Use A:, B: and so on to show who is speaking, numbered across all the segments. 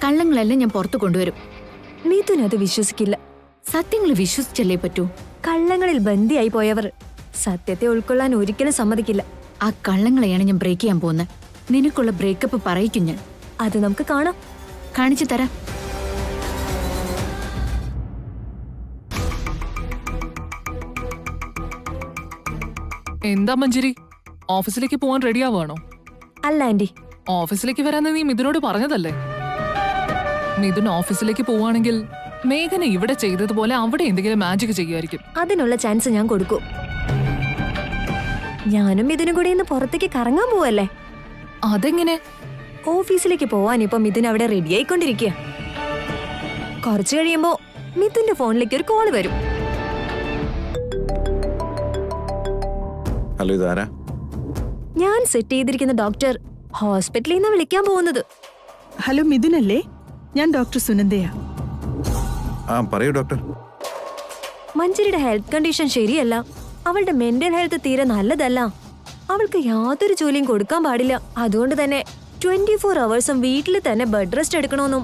A: കള്ളങ്ങളെല്ലാം ഞാൻ പുറത്തു കൊണ്ടുവരും.
B: മിഥുൻ അത് വിശ്വസിക്കില്ല.
A: സത്യങ്ങൾ വിശ്വസിച്ചല്ലേ പറ്റൂ.
B: കള്ളങ്ങളിൽ ബന്ദിയായി പോയവർ സത്യത്തെ ഉൾക്കൊള്ളാൻ ഒരിക്കലും സമ്മതിക്കില്ല.
A: ആ കള്ളങ്ങളെയാണ് ഞാൻ ബ്രേക്ക് ചെയ്യാൻ പോകുന്നത്. നിനക്കുള്ള ബ്രേക്കപ്പ് പറയിക്കും ഞാൻ.
B: അത് നമുക്ക് കാണാം.
A: കാണിച്ചു തരാം.
C: എന്താ മഞ്ജരി, ഓഫീസിലേക്ക് പോവാൻ റെഡിയാവാണോ?
B: അല്ല ആന്റി,
C: ഓഫീസിലേക്ക് വരാന്ന് നീ മിഥുനോട് പറഞ്ഞതല്ലേ? മിഥുൻ ഓഫീസിലേക്ക് പോവാണെങ്കിൽ മേഘന ഇവിടെ ചെയ്തതുപോലെ അവിടെ എന്തെങ്കിലും മാജിക് ചെയ്യുമായിരിക്കും.
B: അതിനുള്ള ചാൻസ് ഞാൻ കൊടുക്കൂ. ഞാനും ഇതിനും കൂടി ഇന്ന് പുറത്തേക്ക് കറങ്ങാൻ പോവല്ലേ.
C: അതെങ്ങനെ?
B: ഓഫീസിലേക്ക് പോവാൻ ഇപ്പൊ മിഥുൻ അവിടെ റെഡി ആയിക്കൊണ്ടിരിക്കുക. കുറച്ചു കഴിയുമ്പോ മിഥുന്റെ ഫോണിലേക്ക് ഒരു കോള് വരും.
D: ഹലോ, ഇതാരാ?
B: ഞാൻ സെറ്റ് ചെയ്തിരിക്കുന്ന ഡോക്ടർ ഹോസ്പിറ്റലിൽ നിന്ന് വിളിക്കാൻ പോകുന്നത്.
E: ഹലോ മിഥുനല്ലേ? ഞാൻ ഡോക്ടർ സുനന്ദയാ.
D: പറയൂ ഡോക്ടർ.
B: മഞ്ജരിയുടെ ഹെൽത്ത് കണ്ടീഷൻ ശരിയല്ല. അവളുടെ മെന്റൽ ഹെൽത്ത് തീരെ നല്ലതല്ല. അവൾക്ക് യാതൊരു ജോലിയും കൊടുക്കാൻ പാടില്ല. അതുകൊണ്ട് തന്നെ 24 അവേഴ്സും വീട്ടിൽ തന്നെ ബെഡ് റെസ്റ്റ് എടുക്കണമെന്നും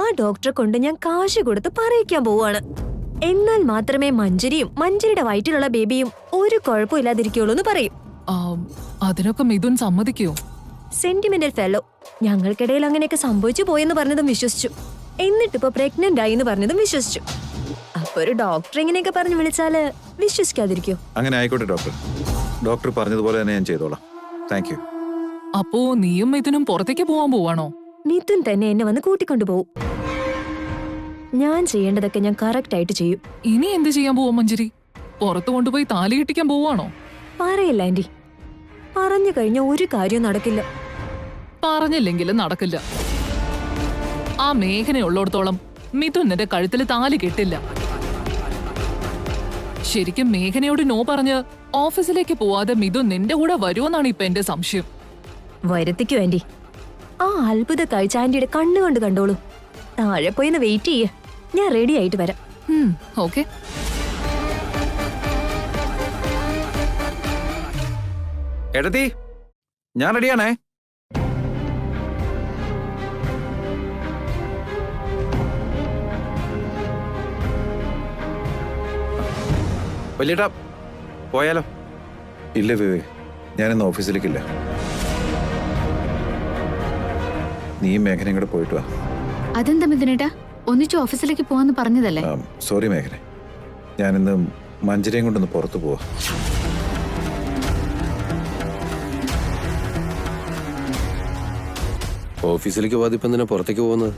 B: ആ ഡോക്ടറെ കൊണ്ട് ഞാൻ കാശ് കൊടുത്ത് പറയിക്കാൻ പോവാണ്. എന്നാൽ മാത്രമേ മഞ്ജരിയും മഞ്ജരിയുടെ വയറ്റിലുള്ള ബേബിയും ഒരു കുഴപ്പമില്ലാതിരിക്കുള്ളൂ എന്ന് പറയും.
C: അതിനൊക്കെ മിഥുൻ സമ്മതിക്കോ?
B: Sentimental fellow. ഞങ്ങൾക്കിടയിൽ അങ്ങനെയൊക്കെ സംഭവിച്ചു പോയെന്ന് പറഞ്ഞതും വിശ്വസിച്ചു. എന്നിട്ടിപ്പോ പ്രഗ്നന്റ് ആയി എന്ന് പറഞ്ഞതും വിശ്വസിച്ചു. അപ്പൊ ഒരു ഡോക്ടർ ഇങ്ങനെയൊക്കെ പറഞ്ഞു വിളിച്ചാല് വിശ്വസിക്കാതിരിക്കോ?
D: അങ്ങനെ ആയിക്കോട്ടെ ഡോക്ടർ. ഡോക്ടർ പറഞ്ഞതുപോലെ തന്നെ ഞാൻ ചെയ്തോളാം. Thank you.
C: അപ്പോ നീയും മിഥുനും പുറത്തേക്ക് പോവാൻ പോവാണോ?
B: മിഥുൻ തന്നെ എന്നെ വന്ന് കൂട്ടിക്കൊണ്ടുപോകും. ഞാൻ ചെയ്യേണ്ടതൊക്കെ ഞാൻ കറക്റ്റ് ആയിട്ട് ചെയ്യും.
C: ഇനി എന്ത് ചെയ്യാൻ പോവാ മഞ്ജരി? പുറത്തു കൊണ്ടുപോയി താലി കെട്ടിക്കാൻ പോവാണോ?
B: പറയില്ല ആന്റി. പറഞ്ഞു കഴിഞ്ഞ ഒരു കാര്യവും നടക്കില്ല.
C: പറഞ്ഞില്ലെങ്കിലും നടക്കില്ല. ആ മേഘനയുള്ളിടത്തോളം മിഥുൻ എന്റെ കഴുത്തിൽ താലി കെട്ടില്ല. ശരിക്കും മേഘനയോട് നോ പറഞ്ഞ് ഓഫീസിലേക്ക് പോവാതെ മിഥുൻ നിന്റെ കൂടെ വരുമെന്നാണ് ഇപ്പൊ എന്റെ സംശയം.
B: വരുത്തിക്കൂ ആന്റി. ആ അത്ഭുത കാഴ്ച ആന്റിയുടെ കണ്ണുകൊണ്ട് കണ്ടോളൂ. താഴെ പോയിന്ന് വെയിറ്റ് ചെയ്യ. ഞാൻ റെഡി ആയിട്ട് വരാം.
C: ഓക്കെ.
D: എടത്തി, ഞാൻ റെഡിയാണേ. വലിയേട്ടാ, പോയാലോ? ഇല്ല വിവേക്, ഞാനിന്ന് ഓഫീസിലേക്കില്ല. നീയും മേഘനയും കൂടെ പോയിട്ട് വാ.
A: അതെന്താ മിഥുനേട്ടാ, ഒന്നിച്ച് ഓഫീസിലേക്ക് പോവാന്ന് പറഞ്ഞതല്ലേ?
D: സോറി മേഘന, ഞാനിന്ന് മഞ്ജരിയും കൊണ്ടൊന്ന് പുറത്തു പോവാ.
F: ഓഫീസിലേക്ക് പോവാതിപ്പം എന്തിനാ പുറത്തേക്ക് പോകുന്നത്?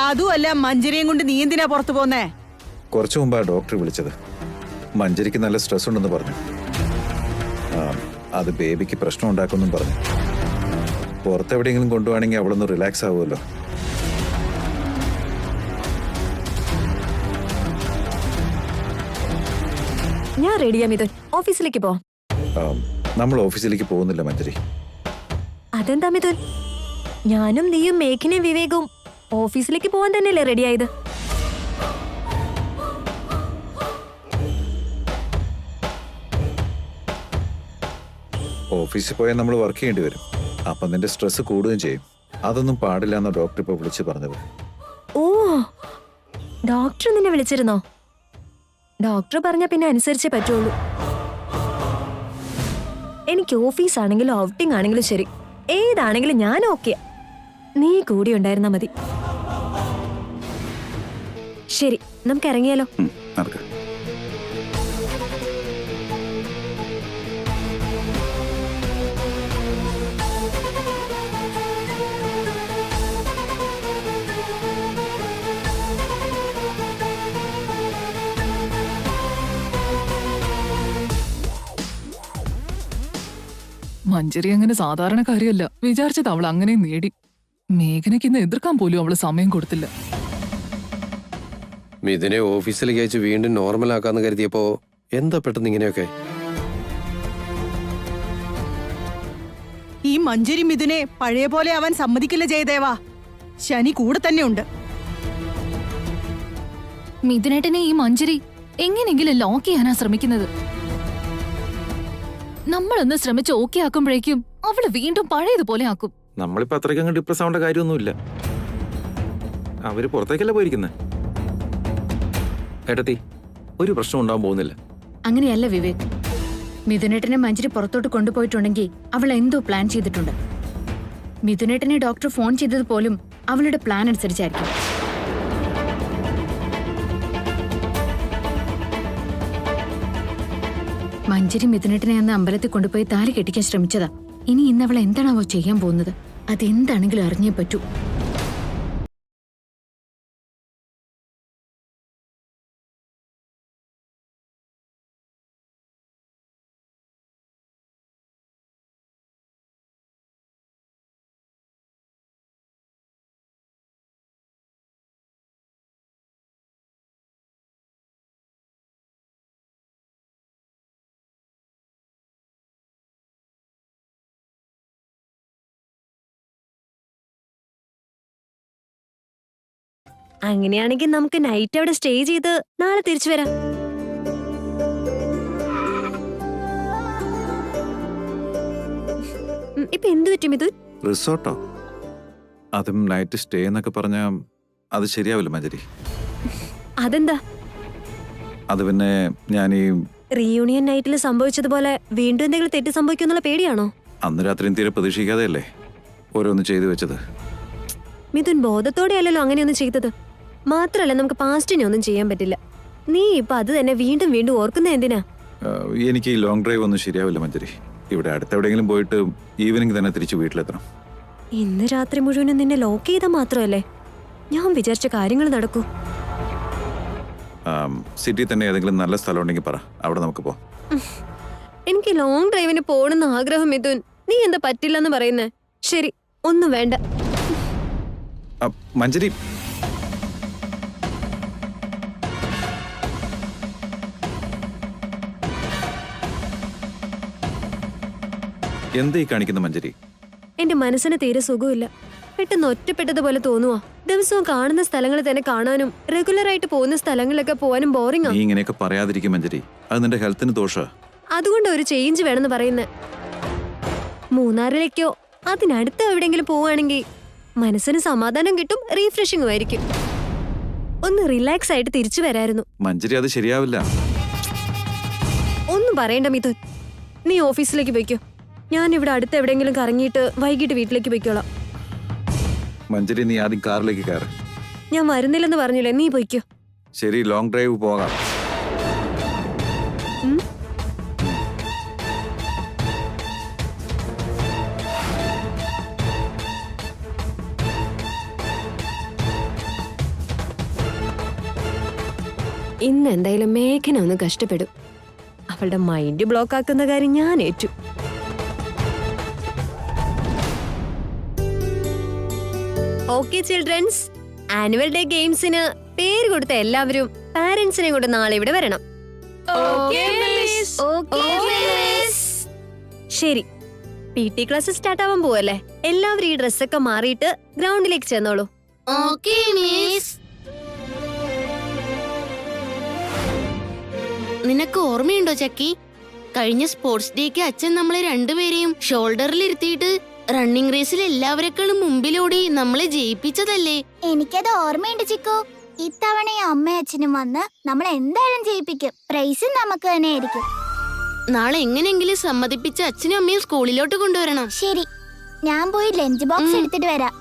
E: അതുമല്ല, മഞ്ജരിയും കൊണ്ട് നീ എന്തിനാ പുറത്തു പോന്നേ?
D: കുറച്ചു മുമ്പാ ഡോക്ടർ വിളിച്ചത്. മഞ്ജരിക്ക് നല്ല സ്ട്രെസ് ഉണ്ടെന്ന് പറഞ്ഞു. അത് ബേബിക്ക് പ്രശ്നം ഉണ്ടാക്കുമെന്നും പറഞ്ഞു. പുറത്തെവിടെയെങ്കിലും കൊണ്ടുപോവാണെങ്കിൽ അവളൊന്ന് റിലാക്സ് ആവുമല്ലോ.
B: ഞാൻ റെഡിയാ മിഥുൻ. ഓഫീസിലേക്ക് പോ.
D: നമ്മൾ ഓഫീസിലേക്ക് പോകുന്നില്ല മഞ്ജരി.
B: അതെന്താ മിഥുൻ? ഞാനും നീയും മേഘനയും വിവേകവും ഓഫീസിലേക്ക് പോവാൻ തന്നെയല്ലേ റെഡിയായത്?
D: ഓഫീസിൽ പോയാൽ നമ്മൾ വർക്ക് ചെയ്യേണ്ടി വരും. അപ്പം നിന്റെ സ്ട്രെസ് കൂടുകയും ചെയ്യും. അതൊന്നും പാടില്ല എന്നാ ഡോക്ടർ ഇപ്പോൾ വിളിച്ച് പറഞ്ഞത്.
B: ഓ, ഡോക്ടർ നിന്നെ വിളിച്ചിരുന്നോ? ഡോക്ടർ പറഞ്ഞ പിന്നെ അനുസരിച്ചേ പറ്റുള്ളൂ. എനിക്ക് ഓഫീസ് ആണെങ്കിലും ഔട്ടിംഗ് ആണെങ്കിലും ശരി, ഏതാണെങ്കിലും ഞാൻ ഓക്കെ. നീ കൂടി ഉണ്ടായിരുന്നാ മതി. ശരി, നമുക്ക് ഇറങ്ങിയാലോ?
D: നടക്കാം.
C: മഞ്ജരി അങ്ങനെ സാധാരണക്കാരിയല്ല. വിചാരിച്ചത് അവൾ അങ്ങനെ നേടി. മേഘനയ്ക്ക് ഇന്ന് എതിർക്കാൻ പോലും അവള് സമയം കൊടുത്തില്ല.
F: മിഥുനെ ഓഫീസിലേക്ക് അയച്ച് വീണ്ടും നോർമൽ ആക്കാന്ന് കരുതിയപ്പോ എന്താ പെട്ടെന്ന് ഇങ്ങനെയൊക്കെ?
E: ഈ മഞ്ജരി മിഥുനെ പഴയ പോലെ അവൻ സമ്മതിക്കില്ല ജയദേവാ. ശനി കൂടെ തന്നെയുണ്ട്.
A: മിഥുനേട്ടനെ ഈ മഞ്ജരി എങ്ങനെയെങ്കിലും ലോക്ക് ചെയ്യാനാ ശ്രമിക്കുന്നത്. നമ്മളൊന്ന് ശ്രമിച്ച് ഓക്കെ ആക്കുമ്പോഴേക്കും അവള് വീണ്ടും പഴയതുപോലെ ആക്കും.
D: നമ്മളിപ്പോ അത്രയ്ക്ക് ഡിപ്രസ് ആവേണ്ട കാര്യമൊന്നുമില്ല.
G: അവര് പുറത്തേക്കല്ല പോയിരിക്കുന്നത്. ഏട്ടത്തി, ഒരു പ്രശ്നം ഉണ്ടാവാൻ പോകുന്നില്ല.
A: അങ്ങനെയല്ല വിവേക്. മിഥുനേട്ടനെ മഞ്ജരി പുറത്തോട്ട് കൊണ്ടുപോയിട്ടുണ്ടെങ്കിൽ അവൾ എന്തോ പ്ലാൻ ചെയ്തിട്ടുണ്ട്. മിഥുനേട്ടനെ ഡോക്ടർ ഫോൺ ചെയ്തത് പോലും അവളുടെ പ്ലാൻ അനുസരിച്ചായിരിക്കും. മഞ്ജരി മിഥുനേട്ടനെ അന്ന് അമ്പലത്തിൽ കൊണ്ടുപോയി താലി കെട്ടിക്കാൻ ശ്രമിച്ചതാ. ഇനി ഇന്ന് അവൾ എന്താണാവോ ചെയ്യാൻ പോകുന്നത്? അതെന്താണെങ്കിലും അറിഞ്ഞേ പറ്റൂ.
B: അങ്ങനെയാണെങ്കിൽ നമുക്ക് നൈറ്റ് അവിടെ സ്റ്റേ ചെയ്ത് നാളെ തിരിച്ചു വരാം. ഇപ്പൊ എന്ത് പറ്റും മിഥുൻ?
D: റിസോർട്ടോ? അതും നൈറ്റ് സ്റ്റേ എന്നൊക്കെ പറഞ്ഞാൽ അത് ശരിയാവില്ല മഞ്ജരി.
B: അതെന്താ?
D: അത് പിന്നെ ഞാൻ ഈ
B: റീയൂണിയൻ നൈറ്റിൽ സംഭവിച്ചതുപോലെ വീണ്ടും എന്തെങ്കിലും തെറ്റ് സംഭവിക്കുന്നുള്ള പേടിയാണോ?
D: അന്ന് രാത്രിയും തീരെ പ്രതീക്ഷിക്കാതെയല്ലേ ഓരോന്ന് ചെയ്തു വെച്ചത്.
B: മിഥുൻ ബോധത്തോടെയല്ലല്ലോ അങ്ങനെയൊന്നും ചെയ്തത്. മാത്രല്ല നമുക്ക് പാസ്റ്റിനെ ഒന്നും ചെയ്യാൻ പറ്റില്ല. നീ ഇപ്പൊ അത് തന്നെ വീണ്ടും വീണ്ടും ഓർക്കുന്ന എന്തിനാ?
D: എനിക്ക് ഈ ലോങ് ഡ്രൈവ് ഒന്നും ശരിയാവില്ല മഞ്ജരി. ഇവിടെ അടുത്തെവിടെയെങ്കിലും പോയിട്ട് ഈവനിങ് തന്നെ തിരിച്ച് വീട്ടിലെത്തണം.
B: ഇന്ന് രാത്രി മുഴുവനും നിന്നെ ലോക്ക് ചെയ്താൽ മാത്രമല്ലേ ഞാൻ വിചാരിച്ച കാര്യങ്ങൾ നടക്കൂ.
D: സിറ്റി തന്നെ ഏതെങ്കിലും നല്ല സ്ഥലം ഉണ്ടെങ്കിൽ പറ, അവിടെ നമുക്ക് പോവാം.
B: എനിക്ക് ലോങ് ഡ്രൈവിന് പോകണമെന്ന് ആഗ്രഹം മിഥുൻ. നീ എന്താ പറ്റില്ലെന്ന് പറയുന്നേ? ശരി, ഒന്നും വേണ്ട.
D: മഞ്ജരി, എന്താ ഈ കാണിക്കുന്ന മഞ്ജരി?
B: എന്റെ മനസ്സിന് തീരെ സുഖമില്ല. പെട്ടെന്ന് ഒറ്റപ്പെട്ടതുപോലെ തോന്നുവാ. ദിവസവും കാണുന്ന സ്ഥലങ്ങൾ തന്നെ കാണാനും റെഗുലർ ആയിട്ട് പോകുന്ന സ്ഥലങ്ങളിലൊക്കെ പോവാനും ബോറിംഗ്.
D: നീ ഇങ്ങനെയൊക്കെ പറയാതിരിക്കും മഞ്ജരി, അത് നിന്റെ ഹെൽത്തിന് ദോഷ.
B: അതുകൊണ്ട് ഒരു ചേഞ്ച് വേണമെന്ന് പറയുന്നേ. മൂന്നാറിലേക്കോ അതിനടുത്ത് എവിടെയെങ്കിലും പോവുകയാണെങ്കിൽ മനസ്സിന് സമാധാനം കിട്ടും, റീഫ്രഷിംഗും ആയിരിക്കും. ഒന്ന് റിലാക്സ് ആയിട്ട് തിരിച്ചു വരായിരുന്നു.
D: മഞ്ജരി, അത് ശരിയാവില്ല.
B: ഒന്നും പറയണ്ട മിഥുൻ, നീ ഓഫീസിലേക്ക് പോയിക്കോ. ഞാൻ ഇവിടെ അടുത്ത് എവിടെയെങ്കിലും കറങ്ങിയിട്ട് വൈകിട്ട് വീട്ടിലേക്ക് പോയിക്കോളാം.
D: മഞ്ജരി, നീ ആദ്യം കാറിലേക്ക് കയറ്.
B: ഞാൻ വരുന്നില്ലെന്ന് പറഞ്ഞില്ലേ, നീ പോയിക്കോ.
D: ശരി, ലോങ് ഡ്രൈവ് പോകാം.
B: ഇന്ന് എന്തായാലും മേഘന ഒന്ന് കഷ്ടപ്പെടും. അവളുടെ മൈൻഡ് ബ്ലോക്ക് ആക്കുന്ന കാര്യം ഞാൻ ഏറ്റു. ഓക്കെ ചിൽഡ്രൻസ്, ആനുവൽ ഡേ ഗെയിംസിന് പേര് കൊടുത്ത എല്ലാവരും പാരന്റ്സിനെ കൊണ്ട് നാളെ ഇവിടെ വരണം. ശരി, PT ക്ലാസ് സ്റ്റാർട്ട് ആവാൻ പോവല്ലേ? എല്ലാവരും ഈ ഡ്രസ്സൊക്കെ മാറിയിട്ട് ഗ്രൗണ്ടിലേക്ക് ചെന്നോളൂ.
H: നിനക്ക് ഓർമ്മയുണ്ടോ ചക്കി? കഴിഞ്ഞ സ്പോർട്സ് ഡേക്ക് അച്ഛൻ നമ്മളെ രണ്ടുപേരെയും ഷോൾഡറിൽ ഇരുത്തിയിട്ട് റണ്ണിംഗ് റേസിൽ എല്ലാവരെക്കാളും മുമ്പിലോടി നമ്മളെ ജയിപ്പിച്ചതല്ലേ?
I: എനിക്കത് ഓർമ്മയുണ്ട് ചിക്കു. ഇത്തവണ അമ്മയും അച്ഛനും വന്ന് നമ്മളെ എന്തായാലും ജയിപ്പിക്കും. പ്രൈസും നമുക്ക് തന്നെ ആയിരിക്കും.
H: നാളെ എങ്ങനെയെങ്കിലും സമ്മതിപ്പിച്ച് അച്ഛനും അമ്മയും സ്കൂളിലോട്ട് കൊണ്ടുവരണം.
I: ശരി, ഞാൻ പോയി ലഞ്ച് ബോക്സ് എടുത്തിട്ട് വരാം.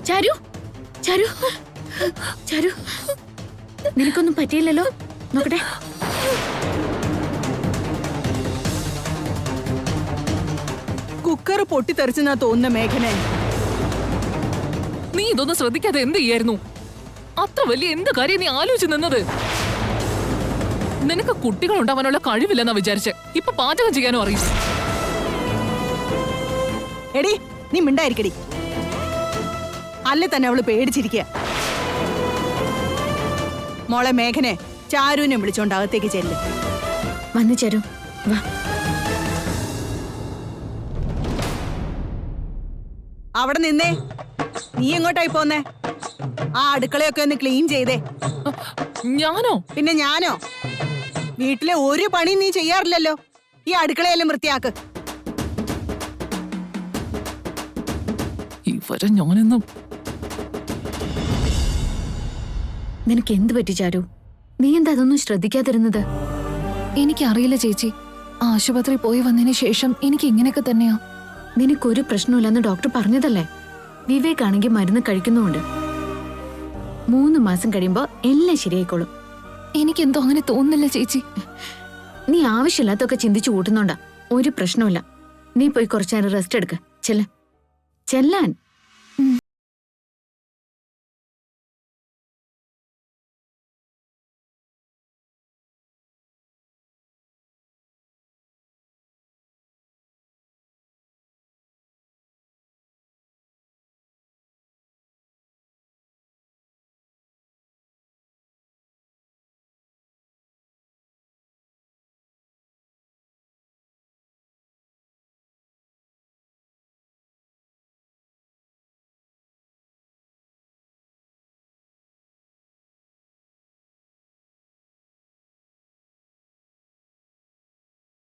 A: ചാരു, ചാരു, ചാരു, നിനക്കൊന്നും പറ്റിയില്ലല്ലോ? നോക്കട്ടെ.
E: കുക്കർ പൊട്ടിത്തെറിച്ചെന്നാ തോന്നുന്ന മേഘനെ.
C: നീ ഇതൊന്നും ശ്രദ്ധിക്കാതെ എന്ത് ചെയ്യായിരുന്നു? അത്ര വലിയ എന്ത് കാര്യം നീ ആലോചിച്ച് നിന്നത്? നിനക്ക് കുട്ടികൾ ഉണ്ടാവാനുള്ള കഴിവില്ലെന്നാ വിചാരിച്ച് ഇപ്പൊ പാചകം ചെയ്യാനും അറിയും.
E: എടി നീ മിണ്ടായിരിക്കടി. അല്ലേ തന്നെ അവള് പേടിച്ചിരിക്കുക. മോളെ മേഘനെ ചാരുവിനെ വിളിച്ചോണ്ട് അകത്തേക്ക് ചെല്ല്.
A: വന്നു ചേരും, വാ.
E: അവിടെ നിന്നേ. നീ എങ്ങോട്ടായി പോന്നേ? ആ അടുക്കളയൊക്കെ ഒന്ന് ക്ലീൻ ചെയ്തേ.
C: ഞാനോ?
E: പിന്നെ ഞാനോ? വീട്ടിലെ ഒരു പണി നീ ചെയ്യാറില്ലല്ലോ. ഈ അടുക്കളയെല്ലാം വൃത്തിയാക്ക്.
C: ഇവരെ ഞാനെന്നും.
A: നിനക്ക് എന്ത് പറ്റി ചാരു? നീ എന്താ അതൊന്നും ശ്രദ്ധിക്കാതിരുന്നത്?
J: എനിക്കറിയില്ല ചേച്ചി. ആശുപത്രി പോയി വന്നതിന് ശേഷം എനിക്ക് ഇങ്ങനെയൊക്കെ തന്നെയാ.
A: നിനക്കൊരു പ്രശ്നമില്ലെന്ന് ഡോക്ടർ പറഞ്ഞതല്ലേ? വിവേക് ആണെങ്കിൽ മരുന്ന് കഴിക്കുന്നുമുണ്ട്. 3 മാസം കഴിയുമ്പോ എല്ലാം ശരിയായിക്കോളും.
J: എനിക്കെന്തോ അങ്ങനെ തോന്നുന്നില്ല ചേച്ചി.
A: നീ ആവശ്യമില്ലാത്തൊക്കെ ചിന്തിച്ചു കൂട്ടുന്നുണ്ടാ. ഒരു പ്രശ്നമില്ല. നീ പോയി കുറച്ചു നേരം റെസ്റ്റ് എടുക്ക. ചെല്ലാൻ.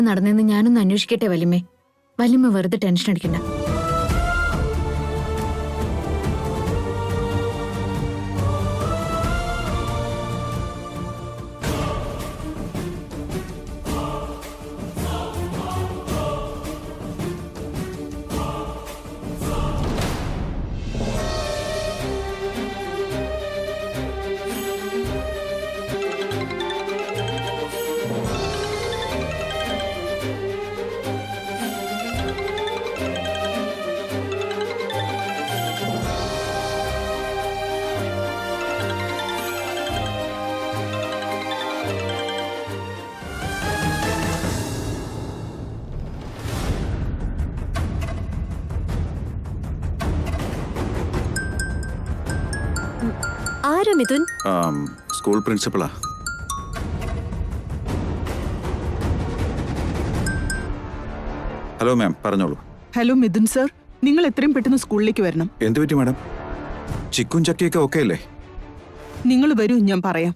A: നടന്നെന്ന് ഞാനൊന്ന് അന്വേഷിക്കട്ടെ വല്യമ്മേ. വല്യമ്മ വെറുതെ ടെൻഷൻ അടിക്കണ്ട.
B: ആരാ മിഥുൻ?
D: സ്കൂൾ പ്രിൻസിപ്പളാ. ഹലോ മാം, പറഞ്ഞോളൂ.
E: ഹലോ മിഥുൻ സർ, നിങ്ങൾ എത്രയും പെട്ടെന്ന് സ്കൂളിലേക്ക് വരണം.
D: എന്ത് പറ്റി മാഡം? ചിക്കും ചക്കിയൊക്കെ ഓക്കെ അല്ലേ?
E: നിങ്ങൾ വരൂ, ഞാൻ പറയാം.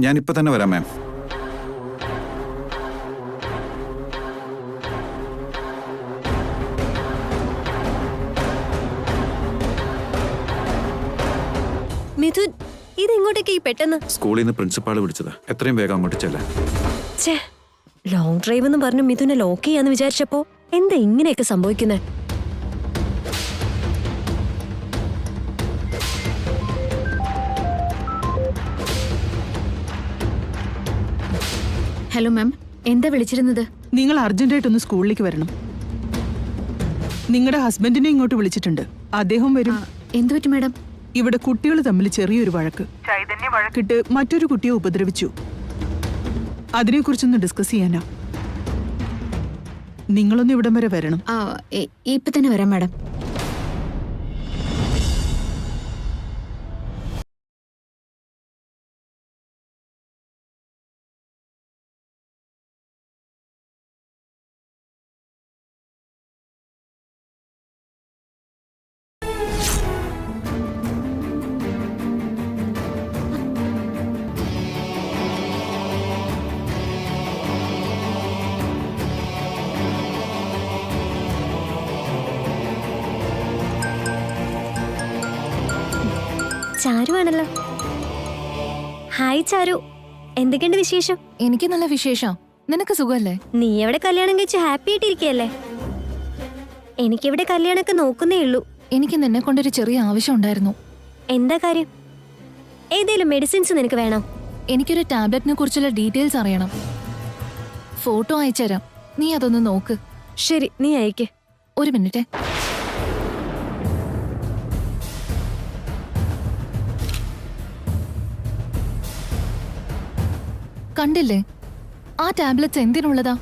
D: ഞാനിപ്പോ തന്നെ വരാം മാം.
B: മിഥുൻ, ഇതെങ്ങോട്ടേക്ക് ഈ പെട്ടെന്ന്?
D: സ്കൂളിൽ നിന്ന് പ്രിൻസിപ്പാള് വിളിച്ചതാ. എത്രയും വേഗം അങ്ങോട്ട് ചെല്ലാൻ.
B: ലോങ് ഡ്രൈവ് എന്ന് പറഞ്ഞു മിഥുനെ ലോക്ക് ചെയ്യാന്ന് വിചാരിച്ചപ്പോ എന്താ ഇങ്ങനെയൊക്കെ സംഭവിക്കുന്നത്?
A: ഹലോ മാം, എന്താ വിളിച്ചിരുന്നത്?
E: നിങ്ങൾ അർജന്റായിട്ടൊന്ന് സ്കൂളിലേക്ക് വരണം. നിങ്ങളുടെ ഹസ്ബൻഡിനെ ഇങ്ങോട്ട് വിളിച്ചിട്ടുണ്ട്. അദ്ദേഹം വരും.
A: എന്തു പറ്റി മാഡം?
E: ഇവിടെ കുട്ടികൾ തമ്മിൽ ചെറിയൊരു വഴക്ക്. ചൈതന്യ വഴക്കിട്ട് മറ്റൊരു കുട്ടിയെ ഉപദ്രവിച്ചു. അതിനെക്കുറിച്ചൊന്ന് ഡിസ്കസ് ചെയ്യാനാ. നിങ്ങളൊന്ന് ഇവിടം വരെ വരണം.
A: ഇപ്പൊ തന്നെ വരാം മാഡം.
B: ചാരു ആണല്ലോ. ഹായ് ചാരു, എന്തൊക്കെയുണ്ട് വിശേഷം?
J: എനിക്ക് നല്ല വിശേഷം. നിനക്ക് സുഖമല്ലേ?
B: നീ എവിടെ കല്യാണം കഴിച്ച് ഹാപ്പി ആയിട്ടിരിക്കല്ലേ? എനിക്കിവിടെ കല്യാണമൊക്കെ നോക്കുന്നേ ഉള്ളൂ.
J: എനിക്ക് നിന്നെ കൊണ്ടൊരു ചെറിയ ആവശ്യം ഉണ്ടായിരുന്നു.
B: എന്താ കാര്യം? ഏതേലും മെഡിസിൻസ് നിനക്ക് വേണോ?
J: എനിക്കൊരു ടാബ്ലറ്റിനെ കുറിച്ചുള്ള ഡീറ്റെയിൽസ് അറിയണം. ഫോട്ടോ അയച്ചുതരാം, നീ അതൊന്ന് നോക്ക്.
B: ശരി, നീ അയക്ക്.
J: ഒരു മിനിറ്റ്. കണ്ടില്ലേ ആ ടാബ്ലറ്റ്സ് എന്തിനുള്ളതാ?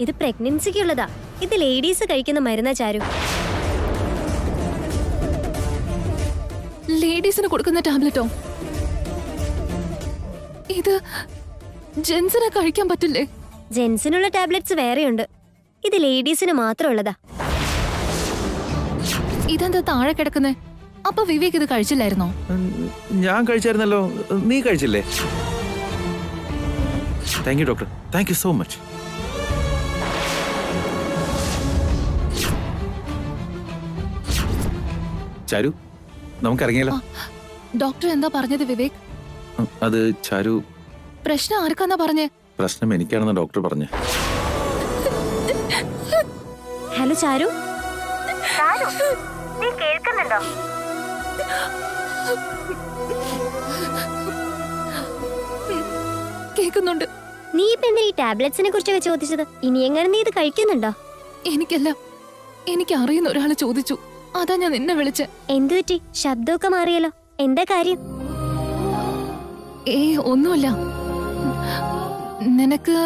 B: ഇത് പ്രഗ്നൻസിക്കുള്ളതാ. ഇത് ലേഡീസ് കഴിക്കുന്ന മരുന്നാ ചാരു.
J: ലേഡീസിന് കൊടുക്കുന്ന ടാബ്ലറ്റോ? ഇത് ജെൻസിനെ കഴിക്കാൻ പറ്റില്ലേ?
B: ജെൻസിനുള്ള ടാബ്ലറ്റ്സ് വേറെയുണ്ട്. ഇത് ലേഡീസിന് മാത്രമുള്ളതാ.
J: ഇതെന്താ താഴെ കിടക്കുന്നേ? അപ്പൊ വിവേക് ഇത് കഴിച്ചില്ലായിരുന്നോ?
G: ഞാൻ കഴിച്ചായിരുന്നല്ലോ. നീ കഴിച്ചില്ലേ? Thank you doctor, thank you so much. Charu, നമുക്ക് ഇറങ്ങിയല്ലോ.
J: ഡോക്ടർ എന്താ പറഞ്ഞത് വിവേക്?
G: അത് ചാരു,
J: പ്രശ്നം ആർക്കാന്നാ പറഞ്ഞേ?
G: പ്രശ്നം എനിക്കാണെന്ന് ഡോക്ടർ പറഞ്ഞു.
B: ഹലോ ചാരു, നീ കേൾക്കുന്നുണ്ടോ?
J: കേൾക്കുന്നുണ്ട്.
B: നീ ഇപ്പൊ എന്തിനാ ഈ ടാബ്ലറ്റ്സിനെ കുറിച്ചൊക്കെ ചോദിച്ചത്? ഇനി എങ്ങനെ നീ ഇത് കഴിക്കുന്നുണ്ടോ?
J: എനിക്ക് അറിയുന്ന ഒരാള് ചോദിച്ചു, അതാ ഞാൻ നിന്നെ വിളിച്ചെ.
B: എന്തു പറ്റി? ശബ്ദമൊക്കെ മാറിയല്ലോ. എന്താ കാര്യം?
J: ഒന്നുമില്ല. നിനക്ക്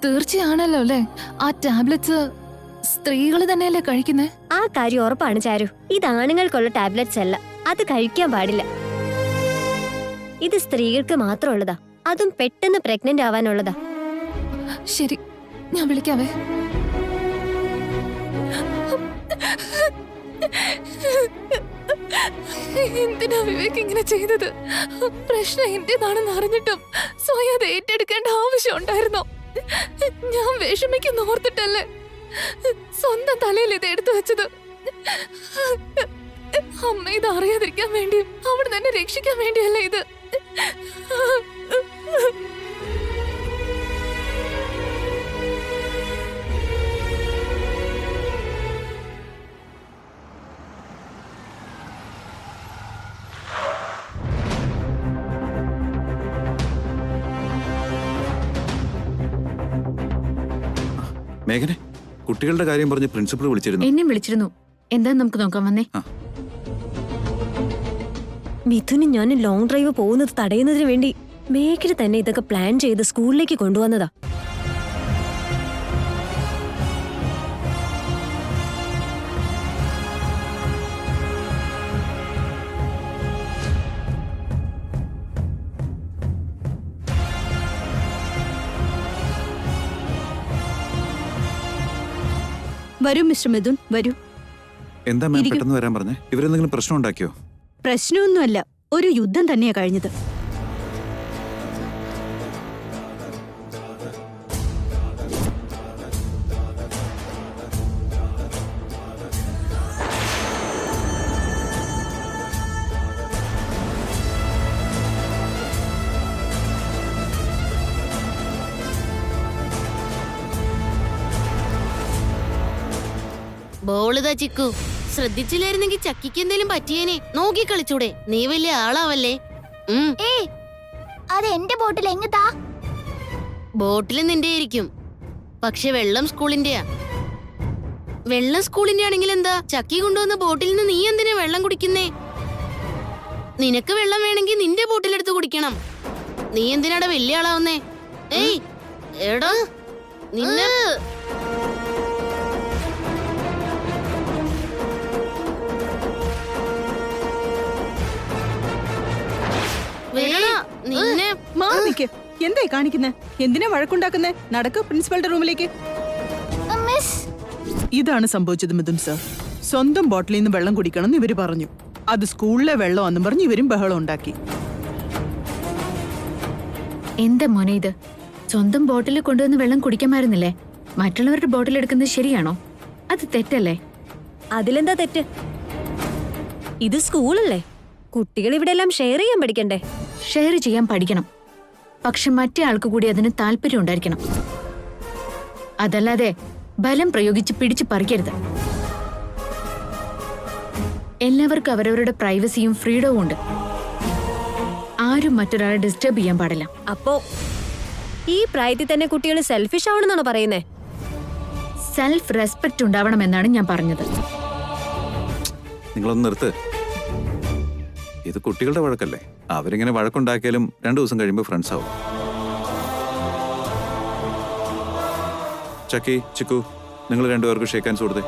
J: തീർച്ചയാണല്ലോ അല്ലേ ആ ടാബ്ലറ്റ്സ് സ്ത്രീകൾ തന്നെയല്ലേ കഴിക്കുന്നേ?
B: ആ കാര്യം ഉറപ്പാണ് ചാരു. ഇത് ആണുങ്ങൾക്കുള്ള ടാബ്ലറ്റ്സ് അല്ല. അത് കഴിക്കാൻ പാടില്ല. ഇത് സ്ത്രീകൾക്ക് മാത്രമുള്ളതാ. അതും പെട്ടെന്ന് പ്രഗ്നന്റ് ആവാനുള്ളതാ.
J: ശരി, ഞാൻ വിളിക്കാവേ. എന്തിനാ വിവേക് ഇങ്ങനെ ചെയ്തത്? പ്രശ്നം എന്റേതാണെന്ന് അറിഞ്ഞിട്ടും സ്വയം അത് ഏറ്റെടുക്കേണ്ട ആവശ്യം ഉണ്ടായിരുന്നോ? ഞാൻ വിഷമിക്കുന്ന ഓർത്തിട്ടല്ലേ സ്വന്തം തലയിൽ ഇത് എടുത്തു വെച്ചത്. അമ്മ ഇത് അറിയാതിരിക്കാൻ വേണ്ടി, അവിടെ തന്നെ രക്ഷിക്കാൻ വേണ്ടിയല്ലേ ഇത്.
D: മേഘനെ, കുട്ടികളുടെ കാര്യം പറഞ്ഞ് പ്രിൻസിപ്പൾ വിളിച്ചിരുന്നു.
A: എന്നെ വിളിച്ചിരുന്നു. എന്താ നമുക്ക് നോക്കാൻ വന്നേ?
B: മിഥുനും ഞാനും ലോങ് ഡ്രൈവ് പോകുന്നത് തടയുന്നതിന് വേണ്ടി മേഘന തന്നെ ഇതൊക്കെ പ്ലാൻ ചെയ്ത് സ്കൂളിലേക്ക് കൊണ്ടുവന്നതാ.
E: വരൂ മിസ്റ്റർ മിഥുൻ, വരൂ.
D: എന്താ മാം പെട്ടെന്ന് വരാൻ പറഞ്ഞേ? ഇവരെന്തെങ്കിലും പ്രശ്നം ഉണ്ടാക്കിയോ?
E: പ്രശ്നമൊന്നുമല്ല, ഒരു യുദ്ധം തന്നെയാ കഴിഞ്ഞത്.
H: ബോളിതാ ചിക്കു. ശ്രദ്ധിച്ചില്ലായിരുന്നെങ്കിൽ ചക്കിക്ക് എന്തേലും പറ്റിയേനെ. നോക്കി കളിച്ചൂടെ? നീ വലിയ ആളാവല്ലേ.
I: അത് എന്റെ ബോട്ടിൽ എങ്ങത്താ?
H: ബോട്ടില് നിന്റെ ആയിരിക്കും, പക്ഷെ വെള്ളം സ്കൂളിന്റെയാ. വെള്ളം സ്കൂളിന്റെ ആണെങ്കിൽ എന്താ? ചക്കി കൊണ്ടുവന്ന ബോട്ടിൽ നിന്ന് നീ എന്തിനാ വെള്ളം കുടിക്കുന്നേ? നിനക്ക് വെള്ളം വേണമെങ്കിൽ നിന്റെ ബോട്ടിലെടുത്ത് കുടിക്കണം. നീ എന്തിനാടാ വലിയ ആളാവുന്നേ? ഏയ് എടാ നിന്നെ നിന്നെ
E: എന്തായി കാണിക്കുന്നേ? എന്തിനാ വഴക്കുണ്ടാക്കുന്നേ? നടക്ക് പ്രിൻസിപ്പളുടെ റൂമിലേക്ക്. ഇതാണ് സംഭവിച്ചത് മിഥുൻ സർ. സ്വന്തം ബോട്ടിലിൽ നിന്ന് വെള്ളം കുടിക്കണം എന്ന് ഇവര് പറഞ്ഞു. അത് സ്കൂളിലെ വെള്ളമാണെന്നും പറഞ്ഞ് ഇവരും ബഹളം ഉണ്ടാക്കി.
A: എന്താ മോനെ ഇത്? സ്വന്തം ബോട്ടിൽ കൊണ്ടുവന്ന് വെള്ളം കുടിക്കാമായിരുന്നില്ലേ? മറ്റുള്ളവരുടെ ബോട്ടിൽ എടുക്കുന്നത് ശരിയാണോ? അത് തെറ്റല്ലേ?
B: അതിലെന്താ തെറ്റ്? ഇത് സ്കൂളല്ലേ? കുട്ടികൾ ഇവിടെ എല്ലാം ഷെയർ ചെയ്യാൻ പഠിക്കണ്ടേ?
A: ഷെയർ ചെയ്യാൻ പഠിക്കണം, പക്ഷെ മറ്റേ ആൾക്ക് കൂടി അതിന് താല്പര്യം ഉണ്ടായിരിക്കണം. അതല്ലാതെ ബലം പ്രയോഗിച്ച് പിടിച്ചു പറിക്കരുത്. എല്ലാവർക്കും അവരവരുടെ പ്രൈവസിയും ഫ്രീഡവും ഉണ്ട്. ആരും മറ്റൊരാളെ ഡിസ്റ്റർബ് ചെയ്യാൻ പാടില്ല.
B: അപ്പോ ഈ പ്രായത്തിൽ തന്നെ കുട്ടികൾ സെൽഫിഷ് ആവണമെന്നാണ് പറയുന്നേ?
A: സെൽഫ് റെസ്പെക്ട് ഉണ്ടാവണമെന്നാണ് ഞാൻ പറഞ്ഞത്.
D: നിങ്ങളൊന്ന് നിർത്ത്. ഇത് കുട്ടികളുടെ വഴക്കല്ലേ? അവരിങ്ങനെ വഴക്കുണ്ടാക്കിയാലും 2 ദിവസം കഴിയുമ്പോൾ ഫ്രണ്ട്സ് ആവും. ചക്കി ചിക്കു നിങ്ങൾ രണ്ടുപേർക്ക് ഷേക്ക് ഹാൻഡ്സ് കൊടുത്തേ.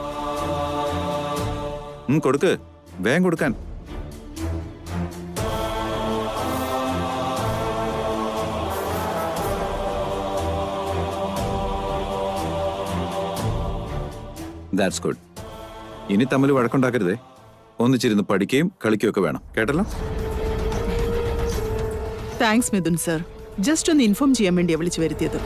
D: കൊടുക്ക്, വേഗം കൊടുക്കാൻ. That's good. ഇനി തമ്മിൽ വഴക്കുണ്ടാക്കരുതേ. ഒന്നിച്ചിരുന്ന് പഠിക്കുകയും കളിക്കുകയും ഒക്കെ വേണം, കേട്ടല്ലോ?
E: Thanks Mithun sir. ജസ്റ്റ് ഒന്ന് ഇൻഫോം ചെയ്യാൻ വേണ്ടിയാ വിളിച്ചു വരുത്തിയത്.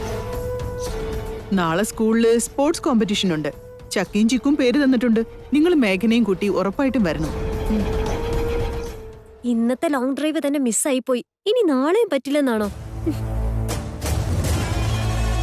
E: നാളെ സ്കൂളില് സ്പോർട്സ് കോമ്പറ്റീഷൻ ഉണ്ട്. ചക്കിയും ചിക്കും പേര് തന്നിട്ടുണ്ട്. നിങ്ങൾ മേഘനയും കൂട്ടി ഉറപ്പായിട്ടും വരണം.
B: ഇന്നത്തെ ലോങ് ഡ്രൈവ് തന്നെ മിസ്സായി പോയി. ഇനി നാളെയും പറ്റില്ലെന്നാണോ?